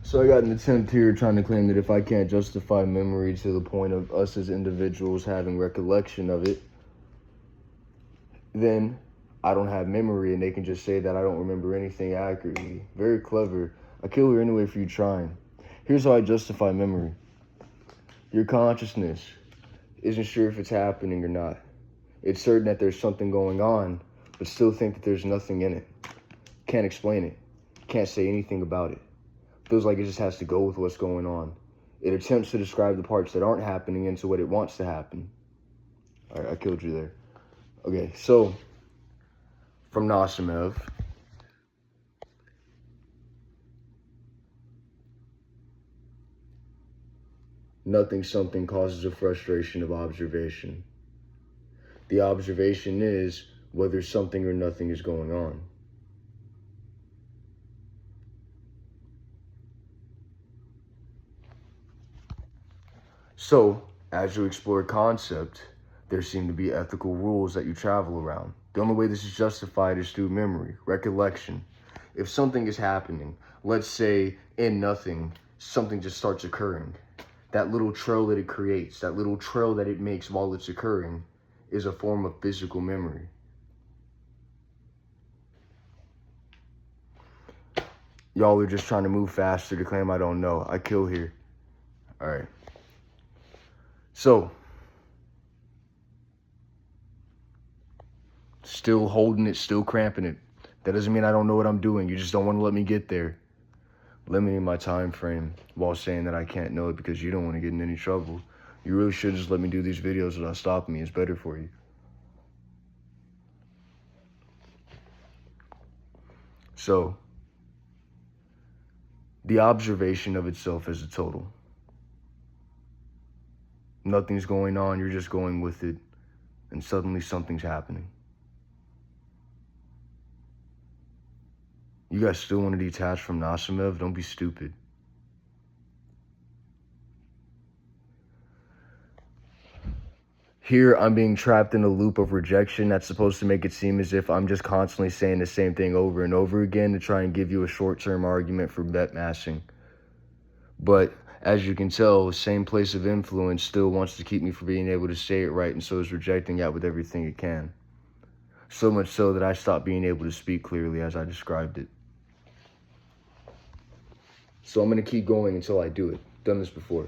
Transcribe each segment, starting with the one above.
So I got an attempt here trying to claim that if I can't justify memory to the point of us as individuals having recollection of it, then I don't have memory, and they can just say that I don't remember anything accurately. Very clever. I kill her anyway for you trying. Here's how I justify memory. Your consciousness isn't sure if it's happening or not. It's certain that there's something going on, but still think that there's nothing in it. Can't explain it. Can't say anything about it. Feels like it just has to go with what's going on. It attempts to describe the parts that aren't happening into what it wants to happen. All right, I killed you there. Okay, so from Nasimev. Nothing something causes a frustration of observation. The observation is whether something or nothing is going on. So, as you explore concept, there seem to be ethical rules that you travel around. The only way this is justified is through memory, recollection. If something is happening, let's say in nothing, something just starts occurring. That little trail that it creates, that little trail that it makes while it's occurring, is a form of physical memory. Y'all are just trying to move faster to claim I don't know. I kill here. All right. So, still holding it, still cramping it. That doesn't mean I don't know what I'm doing. You just don't want to let me get there. Limiting my time frame while saying that I can't know it because you don't want to get in any trouble. You really should just let me do these videos without stopping me. It's better for you. So, the observation of itself as a total. Nothing's going on, you're just going with it, and suddenly something's happening. You guys still want to detach from Nasimev? Don't be stupid. Here, I'm being trapped in a loop of rejection that's supposed to make it seem as if I'm just constantly saying the same thing over and over again to try and give you a short-term argument for bet massing. But as you can tell, same place of influence still wants to keep me from being able to say it right, and so is rejecting that with everything it can. So much so that I stopped being able to speak clearly as I described it. So I'm going to keep going until I do it. Done this before.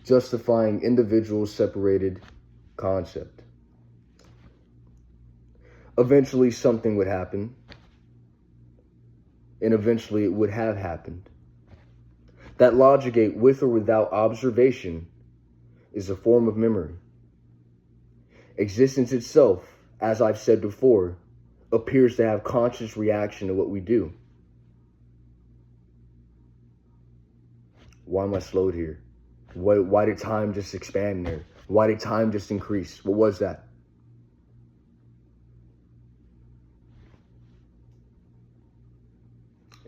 Justifying individual separated concept. Eventually something would happen, and eventually it would have happened. That logic gate, with or without observation, is a form of memory. Existence itself, as I've said before, appears to have conscious reaction to what we do. Why am I slowed here? Why did time just expand there? Why did time just increase? What was that?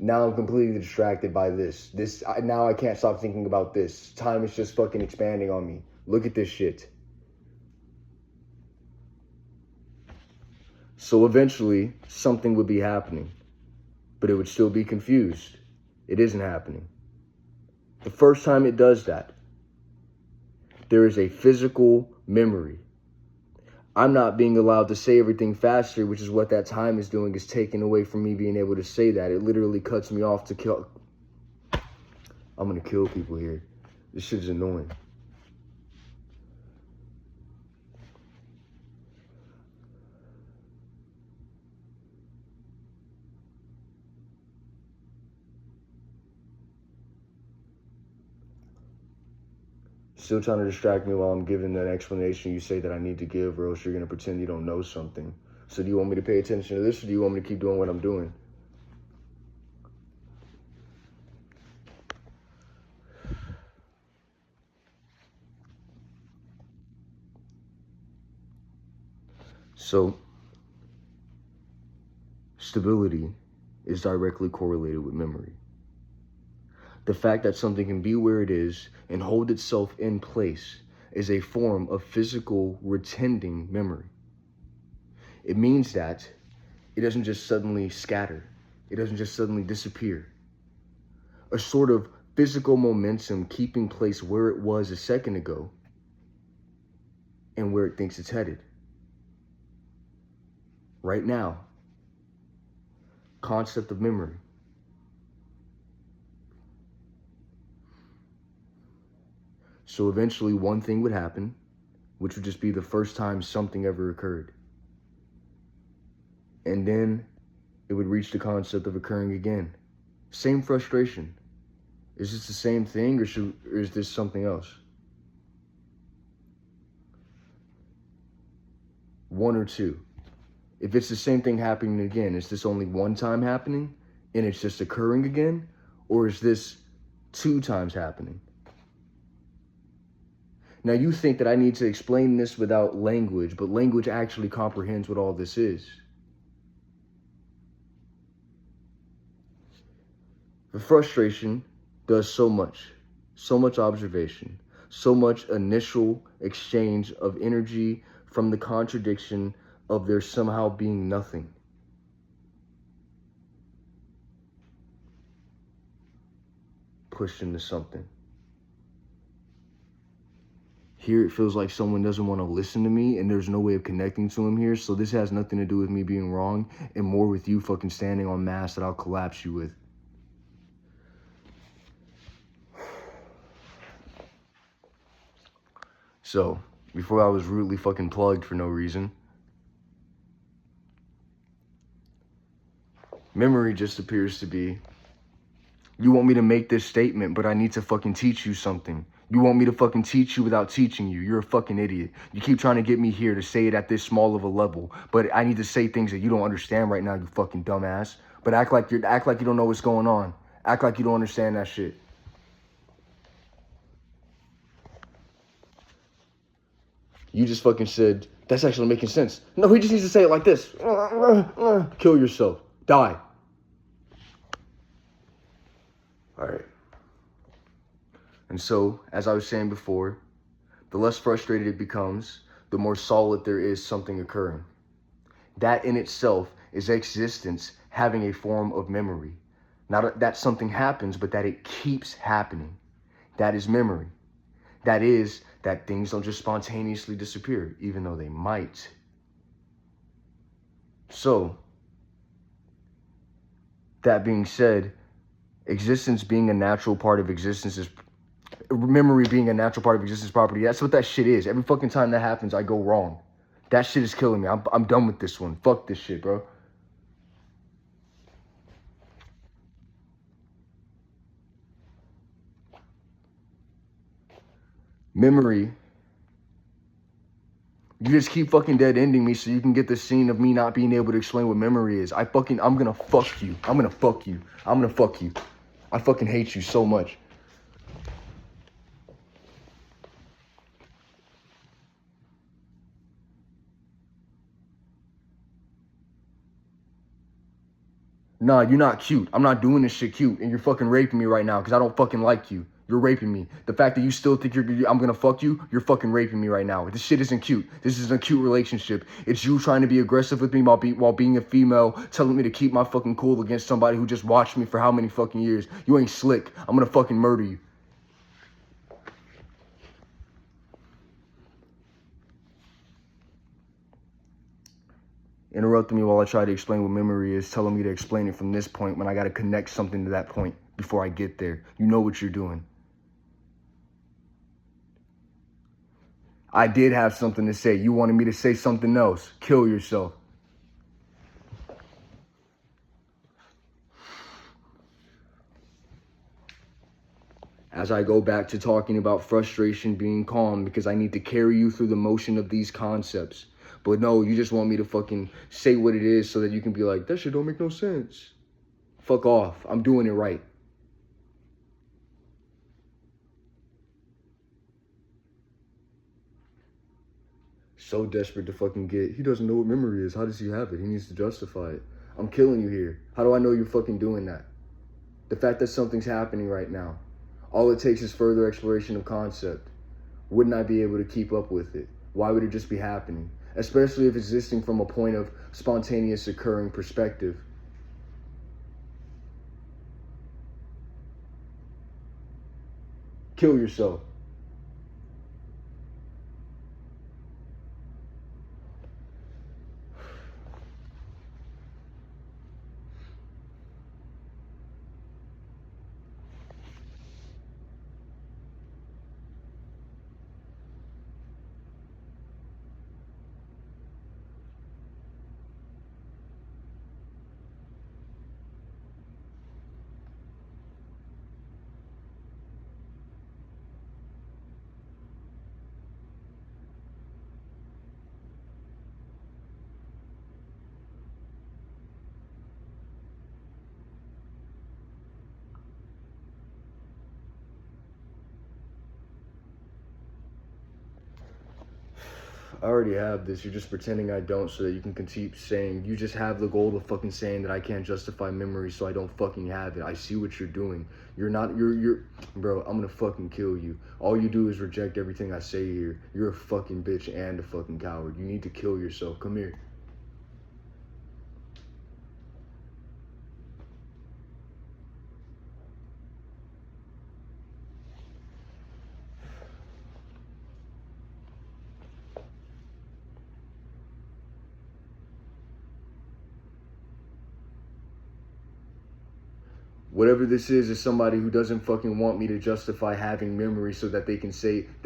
Now I'm completely distracted by this. Now I can't stop thinking about this. Time is just fucking expanding on me. Look at this shit. So eventually, something would be happening, but it would still be confused. It isn't happening. The first time it does that, there is a physical memory. I'm not being allowed to say everything faster, which is what that time is doing, is taking away from me being able to say that. It literally cuts me off to kill. I'm gonna kill people here. This shit is annoying. Still trying to distract me while I'm giving that explanation you say that I need to give, or else you're going to pretend you don't know something. So do you want me to pay attention to this, or do you want me to keep doing what I'm doing? So, stability is directly correlated with memory. The fact that something can be where it is and hold itself in place is a form of physical retending memory. It means that It doesn't just suddenly scatter. It doesn't just suddenly disappear. A sort of physical momentum keeping place where it was a second ago and where it thinks it's headed. Right now, concept of memory. So eventually one thing would happen, which would just be the first time something ever occurred. And then it would reach the concept of occurring again. Same frustration. Is this the same thing, or is this something else? One or two. If it's the same thing happening again, is this only one time happening and it's just occurring again? Or is this 2 times happening? Now you think that I need to explain this without language, but language actually comprehends what all this is. The frustration does so much observation, so much initial exchange of energy from the contradiction of there somehow being nothing. Pushed into something. Here it feels like someone doesn't want to listen to me and there's no way of connecting to him here, so this has nothing to do with me being wrong and more with you fucking standing on mass that I'll collapse you with. So, before I was rudely fucking plugged for no reason, memory just appears to be, you want me to make this statement, but I need to fucking teach you something. You want me to fucking teach you without teaching you. You're a fucking idiot. You keep trying to get me here to say it at this small of a level, but I need to say things that you don't understand right now, you fucking dumbass. But act like you don't know what's going on. Act like you don't understand that shit. You just fucking said, that's actually making sense. No, he just needs to say it like this. Kill yourself. Die. All right. And so, as I was saying before, the less frustrated it becomes, the more solid there is something occurring. That in itself is existence having a form of memory. Not that something happens, but that it keeps happening. That is memory. That is that things don't just spontaneously disappear, even though they might. So, that being said, existence being a natural part of existence is, memory being a natural part of existence property, that's what that shit is. Every fucking time that happens, I go wrong. That shit is killing me. I'm done with this one. Fuck this shit, bro. Memory, you just keep fucking dead ending me so you can get the scene of me not being able to explain what memory is. I'm gonna fuck you. I'm gonna fuck you. I'm gonna fuck you. I fucking hate you so much. Nah, you're not cute. I'm not doing this shit cute, and you're fucking raping me right now because I don't fucking like you. You're raping me. The fact that you still think I'm gonna fuck you, you're fucking raping me right now. This shit isn't cute. This isn't a cute relationship. It's you trying to be aggressive with me while being a female, telling me to keep my fucking cool against somebody who just watched me for how many fucking years. You ain't slick. I'm gonna fucking murder you. Interrupting me while I try to explain what memory is, telling me to explain it from this point when I gotta connect something to that point before I get there. You know what you're doing. I did have something to say. You wanted me to say something else. Kill yourself. As I go back to talking about frustration being calm because I need to carry you through the motion of these concepts. But no, you just want me to fucking say what it is so that you can be like, that shit don't make no sense. Fuck off. I'm doing it right. So desperate to fucking get, he doesn't know what memory is. How does he have it? He needs to justify it. I'm killing you here. How do I know you're fucking doing that? The fact that something's happening right now. All it takes is further exploration of concept. Wouldn't I be able to keep up with it? Why would it just be happening? especially if existing from a point of spontaneous occurring perspective. Kill yourself. I already have this. You're just pretending I don't so that you can keep saying, you just have the goal of fucking saying that I can't justify memory so I don't fucking have it. I see what you're doing. Bro, I'm gonna fucking kill you. All you do is reject everything I say here. You're a fucking bitch and a fucking coward. You need to kill yourself. Come here. Whatever this is somebody who doesn't fucking want me to justify having memory so that they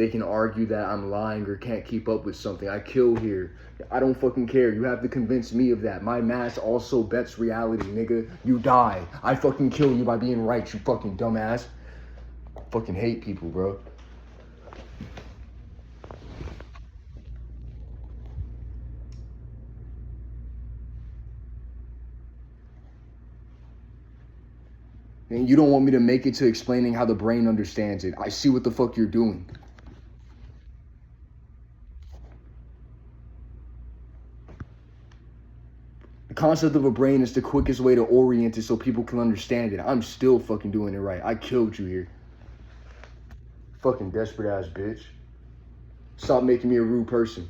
can argue that I'm lying or can't keep up with something. I kill here. I don't fucking care. You have to convince me of that. My mask also bets reality, nigga. You die. I fucking kill you by being right, you fucking dumbass. I fucking hate people, bro. And you don't want me to make it to explaining how the brain understands it. I see what the fuck you're doing. The concept of a brain is the quickest way to orient it so people can understand it. I'm still fucking doing it right. I killed you here. Fucking desperate ass bitch. Stop making me a rude person.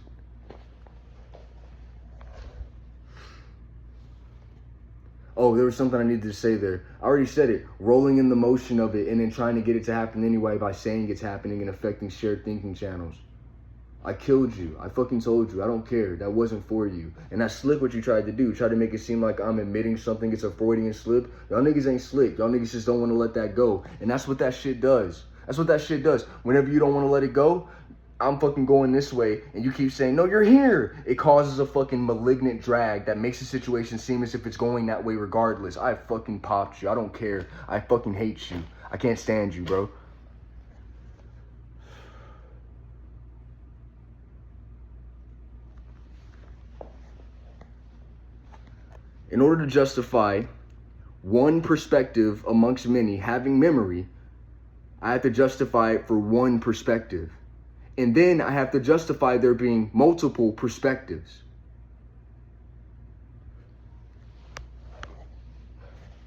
Oh, there was something I needed to say there. I already said it. Rolling in the motion of it and then trying to get it to happen anyway by saying it's happening and affecting shared thinking channels. I killed you. I fucking told you. I don't care. That wasn't for you. And that's slick what you tried to do. Try to make it seem like I'm admitting something. It's a Freudian slip. Y'all niggas ain't slick. Y'all niggas just don't want to let that go. And that's what that shit does. That's what that shit does. Whenever you don't want to let it go, I'm fucking going this way, and you keep saying, no, you're here. It causes a fucking malignant drag that makes the situation seem as if it's going that way regardless. I fucking popped you. I don't care. I fucking hate you. I can't stand you, bro. In order to justify one perspective amongst many having memory, I have to justify it for one perspective. And then I have to justify there being multiple perspectives.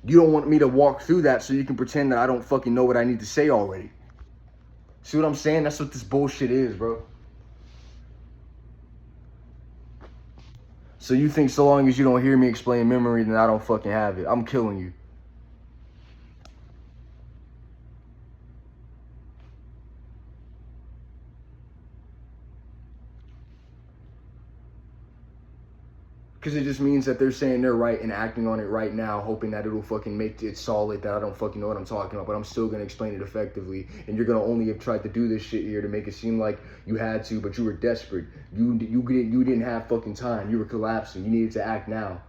You don't want me to walk through that so you can pretend that I don't fucking know what I need to say already. See what I'm saying? That's what this bullshit is, bro. So you think so long as you don't hear me explain memory, then I don't fucking have it. I'm killing you. Because it just means that they're saying they're right and acting on it right now, hoping that it'll fucking make it solid, that I don't fucking know what I'm talking about, but I'm still going to explain it effectively. And you're going to only have tried to do this shit here to make it seem like you had to, but you were desperate. You didn't have fucking time. You were collapsing. You needed to act now.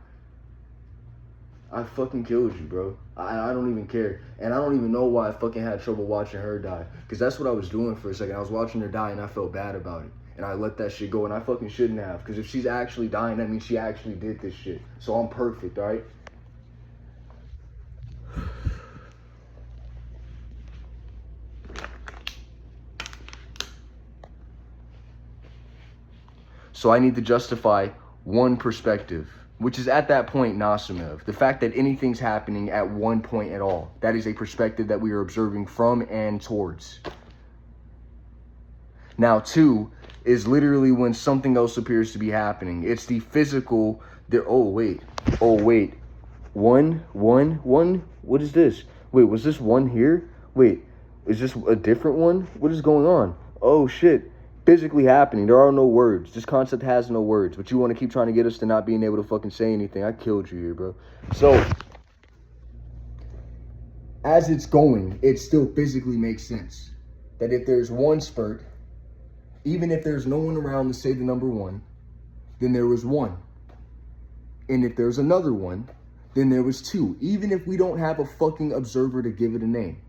I fucking killed you, bro. I don't even care. And I don't even know why I fucking had trouble watching her die. Because that's what I was doing for a second. I was watching her die and I felt bad about it. And I let that shit go, and I fucking shouldn't have. Because if she's actually dying, that means she actually did this shit. So I'm perfect, all right? So I need to justify one perspective, which is at that point Nasimev. The fact that anything's happening at one point at all. That is a perspective that we are observing from and towards. Now, two is literally when something else appears to be happening. It's the physical. Oh wait. One. What is this? Wait, was this one here? Wait, is this a different one? What is going on? Oh shit. Physically happening. There are no words. This concept has no words, but you want to keep trying to get us to not being able to fucking say anything. I killed you here, bro. So, as it's going, it still physically makes sense. That if there's one spurt, even if there's no one around to say the number one, then there was one. And if there's another one, then there was two. Even if we don't have a fucking observer to give it a name.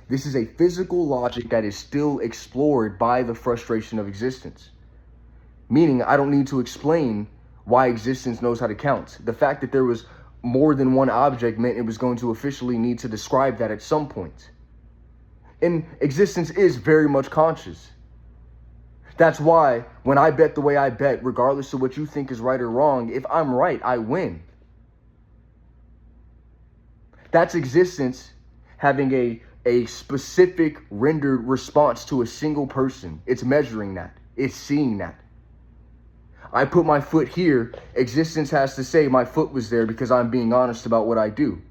This is a physical logic that is still explored by the frustration of existence. Meaning, I don't need to explain why existence knows how to count. The fact that there was more than one object meant it was going to officially need to describe that at some point. And existence is very much conscious. That's why when I bet the way I bet, regardless of what you think is right or wrong, if I'm right, I win. That's existence having a specific rendered response to a single person. It's measuring that. It's seeing that. I put my foot here. Existence has to say my foot was there because I'm being honest about what I do.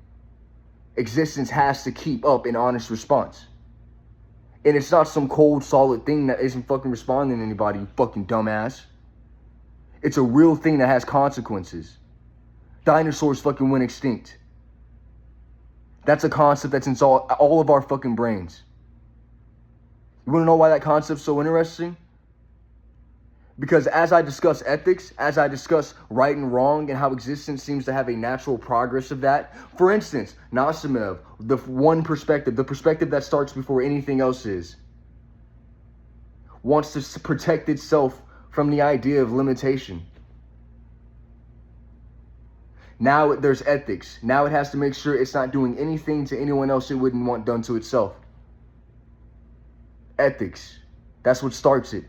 Existence has to keep up an honest response. And it's not some cold, solid thing that isn't fucking responding to anybody, you fucking dumbass. It's a real thing that has consequences. Dinosaurs fucking went extinct. That's a concept that's in all of our fucking brains. You want to know why that concept's so interesting? Because as I discuss ethics, as I discuss right and wrong and how existence seems to have a natural progress of that, for instance, Nasimev, the one perspective, the perspective that starts before anything else is, wants to protect itself from the idea of limitation. Now there's ethics. Now it has to make sure it's not doing anything to anyone else it wouldn't want done to itself. Ethics. That's what starts it.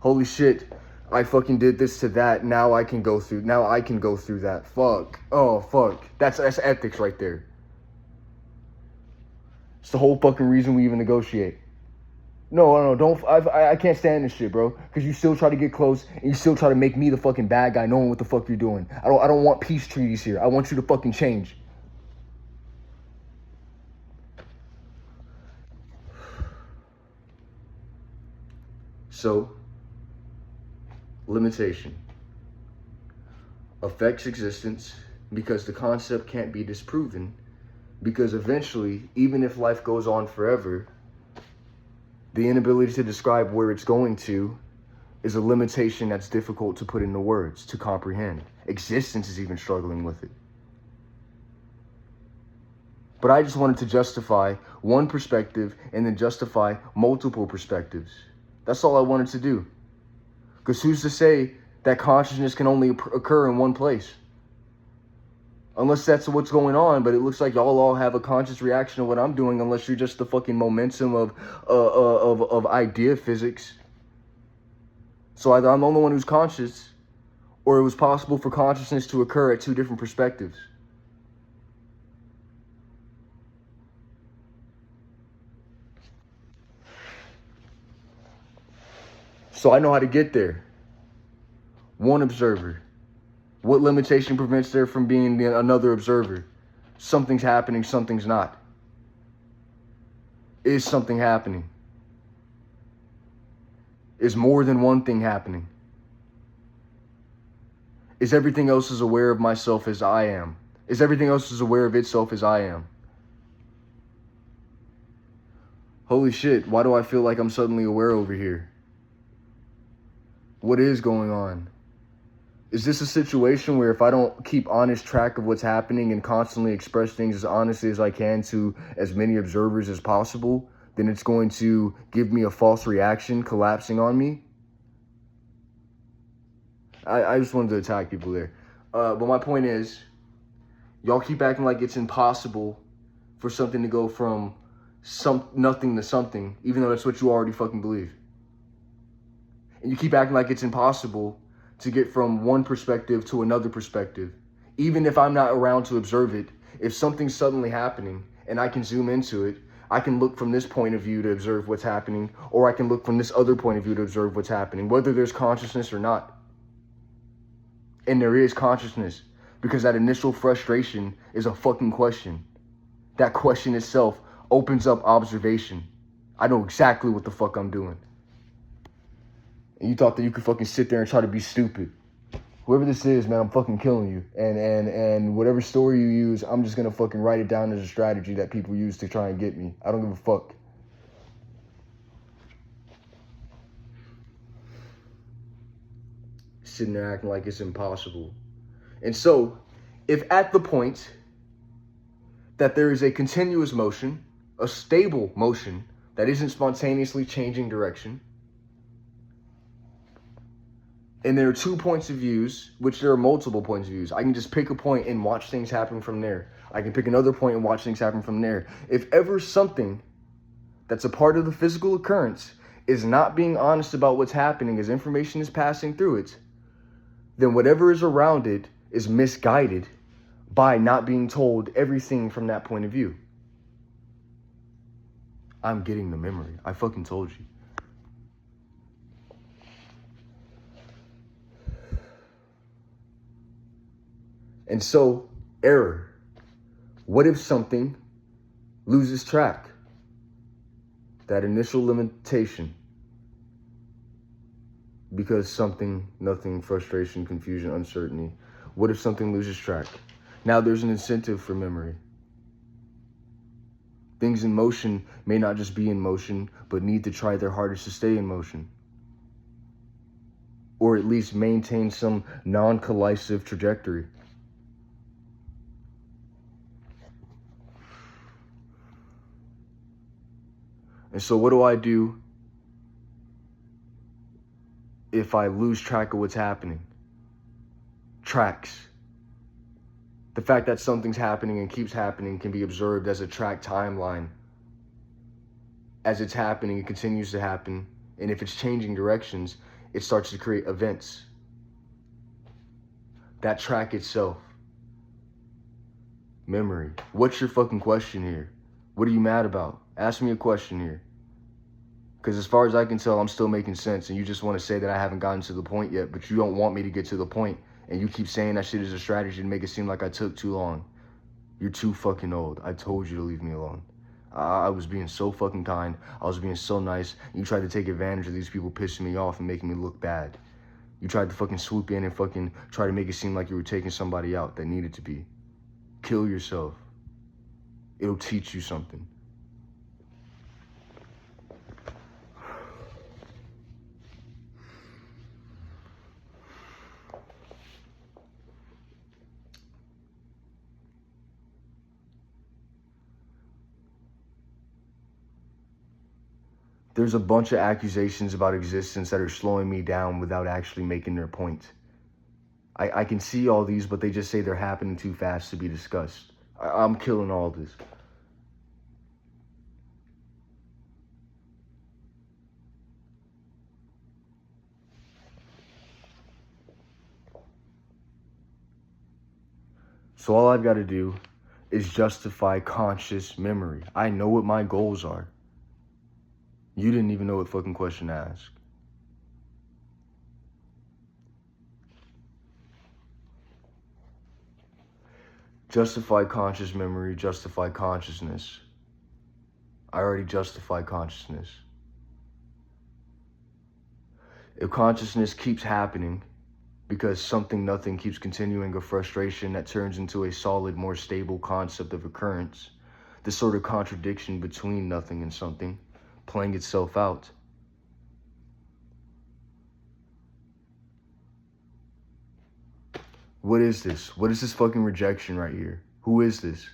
Holy shit, I fucking did this to that. Now I can go through that. Fuck. Oh, fuck. That's ethics right there. It's the whole fucking reason we even negotiate. No, don't. I can't stand this shit, bro. Because you still try to get close and you still try to make me the fucking bad guy knowing what the fuck you're doing. I don't want peace treaties here. I want you to fucking change. So, limitation affects existence because the concept can't be disproven, because eventually, even if life goes on forever, the inability to describe where it's going to is a limitation that's difficult to put into words, to comprehend. Existence is even struggling with it. But I just wanted to justify one perspective and then justify multiple perspectives. That's all I wanted to do. Because who's to say that consciousness can only occur in one place? Unless that's what's going on, but it looks like y'all all have a conscious reaction to what I'm doing, unless you're just the fucking momentum of idea physics. So either I'm the only one who's conscious, or it was possible for consciousness to occur at two different perspectives. So I know how to get there. One observer. What limitation prevents there from being another observer? Something's happening, something's not. Is something happening? Is more than one thing happening? Is everything else as aware of myself as I am? Is everything else as aware of itself as I am? Holy shit, why do I feel like I'm suddenly aware over here? What is going on? Is this a situation where if I don't keep honest track of what's happening and constantly express things as honestly as I can to as many observers as possible, then it's going to give me a false reaction collapsing on me? I just wanted to attack people there. But my point is, y'all keep acting like it's impossible for something to go from nothing to something, even though that's what you already fucking believe. And you keep acting like it's impossible to get from one perspective to another perspective. Even if I'm not around to observe it, if something's suddenly happening and I can zoom into it, I can look from this point of view to observe what's happening, or I can look from this other point of view to observe what's happening, whether there's consciousness or not. And there is consciousness, because that initial frustration is a fucking question. That question itself opens up observation. I know exactly what the fuck I'm doing. And you thought that you could fucking sit there and try to be stupid. Whoever this is, man, I'm fucking killing you. And whatever story you use, I'm just gonna fucking write it down as a strategy that people use to try and get me. I don't give a fuck. Sitting there acting like it's impossible. And so, if at the point that there is a continuous motion, a stable motion that isn't spontaneously changing direction, and there are 2 points of views, which there are multiple points of views. I can just pick a point and watch things happen from there. I can pick another point and watch things happen from there. If ever something that's a part of the physical occurrence is not being honest about what's happening as information is passing through it, then whatever is around it is misguided by not being told everything from that point of view. I'm getting the memory. I fucking told you. And so, error. What if something loses track? That initial limitation. Because something, nothing, frustration, confusion, uncertainty. What if something loses track? Now there's an incentive for memory. Things in motion may not just be in motion, but need to try their hardest to stay in motion. Or at least maintain some non-collisive trajectory. And so what do I do if I lose track of what's happening? Tracks. The fact that something's happening and keeps happening can be observed as a track timeline. As it's happening, it continues to happen. And if it's changing directions, it starts to create events. That track itself. Memory. What's your fucking question here? What are you mad about? Ask me a question here. Because as far as I can tell, I'm still making sense. And you just want to say that I haven't gotten to the point yet. But you don't want me to get to the point. And you keep saying that shit is a strategy to make it seem like I took too long. You're too fucking old. I told you to leave me alone. I was being so fucking kind. I was being so nice. You tried to take advantage of these people pissing me off and making me look bad. You tried to fucking swoop in and fucking try to make it seem like you were taking somebody out that needed to be. Kill yourself. It'll teach you something. There's a bunch of accusations about existence that are slowing me down without actually making their point. I can see all these, but they just say they're happening too fast to be discussed. I'm killing all this. So all I've got to do is justify conscious memory. I know what my goals are. You didn't even know what fucking question to ask. Justify conscious memory, justify consciousness. I already justified consciousness. If consciousness keeps happening because something, nothing keeps continuing a frustration that turns into a solid, more stable concept of occurrence, this sort of contradiction between nothing and something, playing itself out. What is this? What is this fucking rejection right here? Who is this?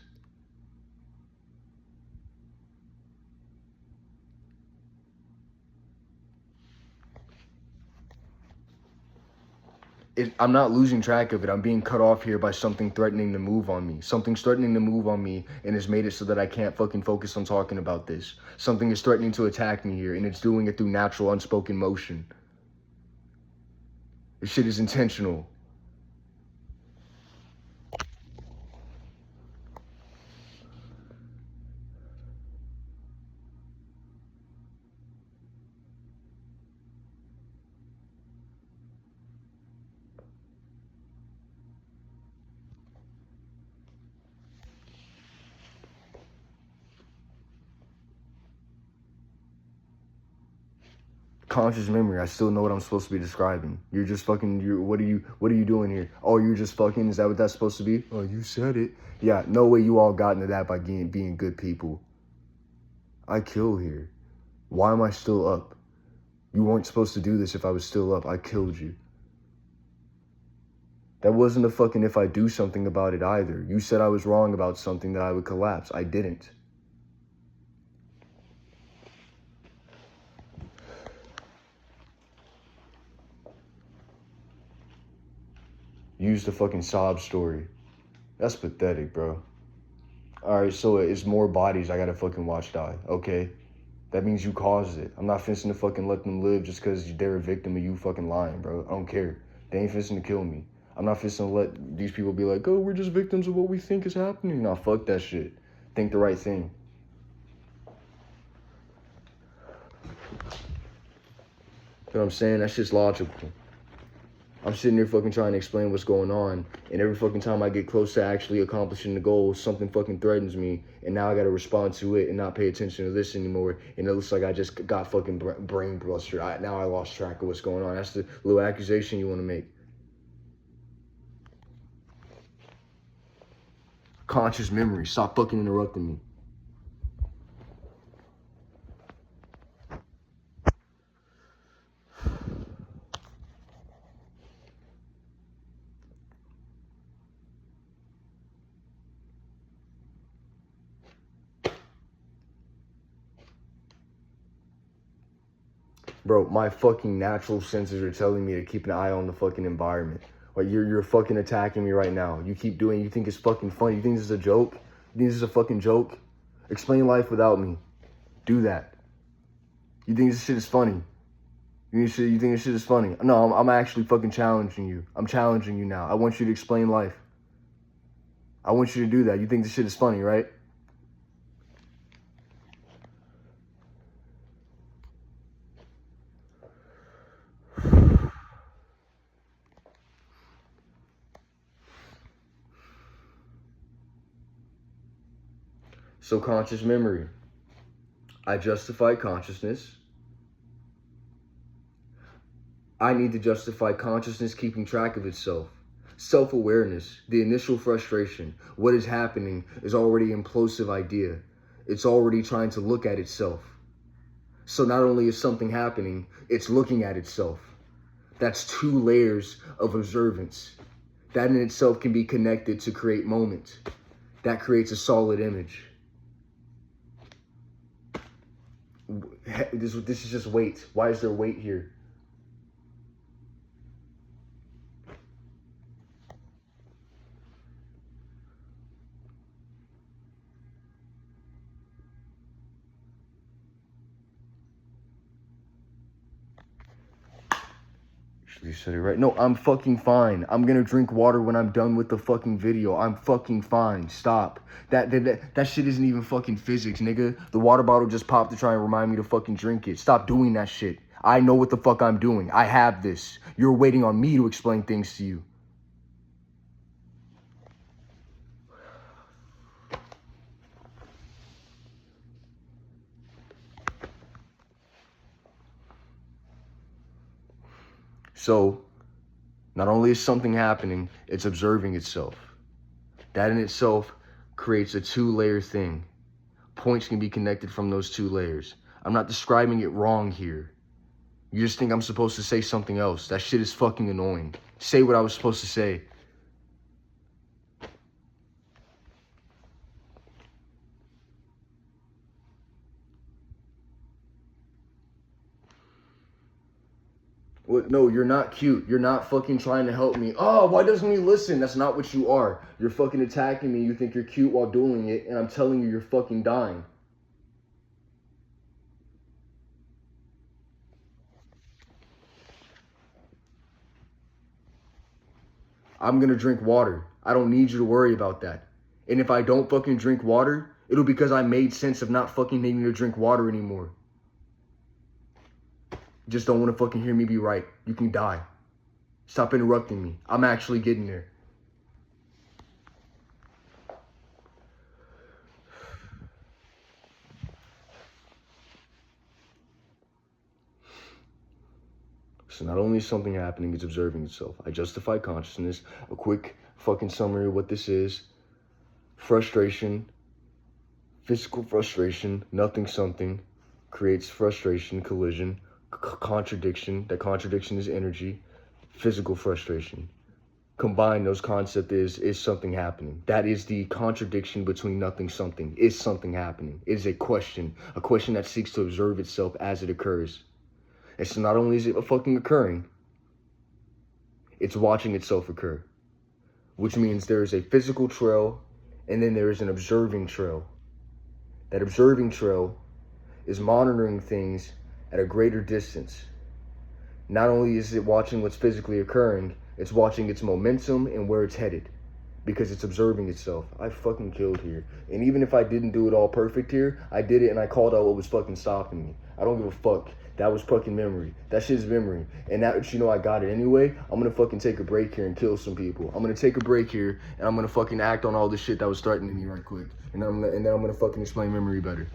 I'm not losing track of it. I'm being cut off here by something threatening to move on me. Something's threatening to move on me and has made it so that I can't fucking focus on talking about this. Something is threatening to attack me here, and it's doing it through natural, unspoken motion. This shit is intentional. conscious memory. I still know what I'm supposed to be describing. You're just fucking, what are you doing here? Oh, you're just fucking, is that what that's supposed to be? Oh, you said it. Yeah, no way you all got into that by being good people. I kill here. Why am I still up? You weren't supposed to do this if I was still up. I killed you. That wasn't a fucking if I do something about it either. You said I was wrong about something, that I would collapse. I didn't. Use the fucking sob story. That's pathetic, bro. Alright, so it's more bodies I gotta fucking watch die, okay? That means you caused it. I'm not finna to fucking let them live just because they're a victim of you fucking lying, bro. I don't care. They ain't finna to kill me. I'm not finna to let these people be like, oh, we're just victims of what we think is happening. Nah, fuck that shit. Think the right thing. You know what I'm saying? That shit's logical. I'm sitting there fucking trying to explain what's going on, and every fucking time I get close to actually accomplishing the goal, something fucking threatens me, and now I gotta respond to it and not pay attention to this anymore, and it looks like I just got fucking brain blustered. Now I lost track of what's going on. That's the little accusation you want to make. Conscious memory. Stop fucking interrupting me. Bro, my fucking natural senses are telling me to keep an eye on the fucking environment. Like, you're fucking attacking me right now. You keep doing, you think it's fucking funny. You think this is a joke? You think this is a fucking joke? Explain life without me. Do that. You think this shit is funny? You think this shit is funny? No, I'm actually fucking challenging you. I'm challenging you now. I want you to explain life. I want you to do that. You think this shit is funny, right? So conscious memory. I justify consciousness. I need to justify consciousness keeping track of itself. Self-awareness, the initial frustration. What is happening is already an implosive idea. It's already trying to look at itself. So not only is something happening, it's looking at itself. That's 2 layers of observance. That in itself can be connected to create moment. That creates a solid image. This is just weight. Why is there weight here? You said it right. No, I'm fucking fine. I'm gonna drink water when I'm done with the fucking video. I'm fucking fine. Stop. That shit isn't even fucking physics, nigga. The water bottle just popped to try and remind me to fucking drink it. Stop doing that shit. I know what the fuck I'm doing. I have this. You're waiting on me to explain things to you. So, not only is something happening, it's observing itself. That in itself creates a 2-layer thing. Points can be connected from those 2 layers. I'm not describing it wrong here. You just think I'm supposed to say something else. That shit is fucking annoying. Say what I was supposed to say. What? No, you're not cute. You're not fucking trying to help me. Oh, why doesn't he listen? That's not what you are. You're fucking attacking me. You think you're cute while doing it, and I'm telling you, you're fucking dying. I'm gonna drink water. I don't need you to worry about that. And if I don't fucking drink water, it'll be because I made sense of not fucking needing to drink water anymore. You just don't want to fucking hear me be right. You can die. Stop interrupting me. I'm actually getting there. So not only is something happening, it's observing itself. I justify consciousness. A quick fucking summary of what this is. Frustration, physical frustration, nothing something, creates frustration, collision, contradiction. That contradiction is energy, physical frustration. Combine those concepts is something happening. That is the contradiction between nothing something. Is something happening? It is a question that seeks to observe itself as it occurs. And so not only is it fucking occurring, it's watching itself occur, which means there is a physical trail and then there is an observing trail. That observing trail is monitoring things at a greater distance. Not only is it watching what's physically occurring, it's watching its momentum and where it's headed, because it's observing itself. I fucking killed here. And even if I didn't do it all perfect here, I did it and I called out what was fucking stopping me. I don't give a fuck. That was fucking memory. That shit's memory. And now that you know I got it anyway, I'm gonna fucking take a break here and kill some people. I'm gonna take a break here and I'm gonna fucking act on all this shit that was threatening me right quick. And then I'm gonna fucking explain memory better.